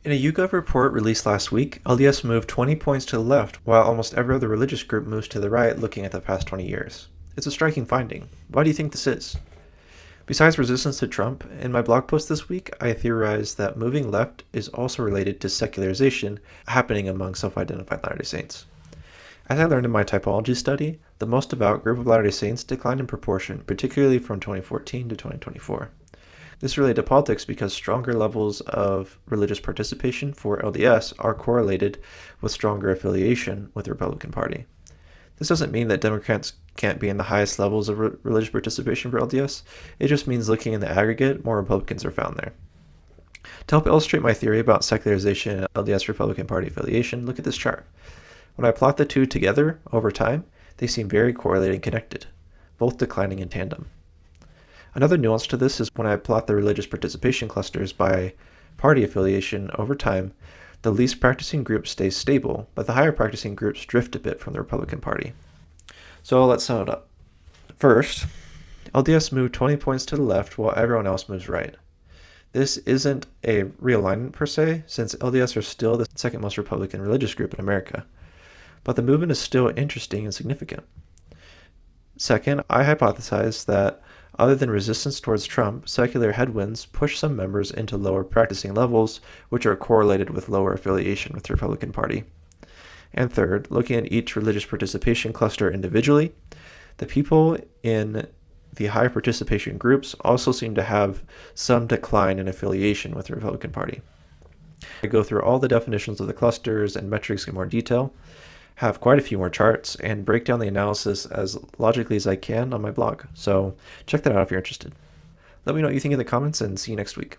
In a YouGov report released last week, LDS moved 20 points to the left, while almost every other religious group moves to the right looking at the past 20 years. It's a striking finding. Why do you think this is? Besides resistance to Trump, in my blog post this week, I theorized that moving left is also related to secularization happening among self-identified Latter-day Saints. As I learned in my typology study, the most devout group of Latter-day Saints declined in proportion, particularly from 2014 to 2024. This related to politics because stronger levels of religious participation for LDS are correlated with stronger affiliation with the Republican Party. This doesn't mean that Democrats can't be in the highest levels of religious participation for LDS. It just means looking in the aggregate, more Republicans are found there. To help illustrate my theory about secularization and LDS Republican Party affiliation, look at this chart. When I plot the two together over time, they seem very correlated and connected, both declining in tandem. Another nuance to this is when I plot the religious participation clusters by party affiliation over time, the least practicing group stays stable, but the higher practicing groups drift a bit from the Republican Party. So let's sum it up. First, LDS moved 20 points to the left while everyone else moves right. This isn't a realignment per se, since LDS are still the second most Republican religious group in America, but the movement is still interesting and significant. Second, I hypothesized that other than resistance towards Trump, secular headwinds push some members into lower practicing levels, which are correlated with lower affiliation with the Republican Party. And third, looking at each religious participation cluster individually, the people in the high participation groups also seem to have some decline in affiliation with the Republican Party. I go through all the definitions of the clusters and metrics in more detail, have quite a few more charts, and break down the analysis as logically as I can on my blog. So check that out if you're interested. Let me know what you think in the comments and see you next week.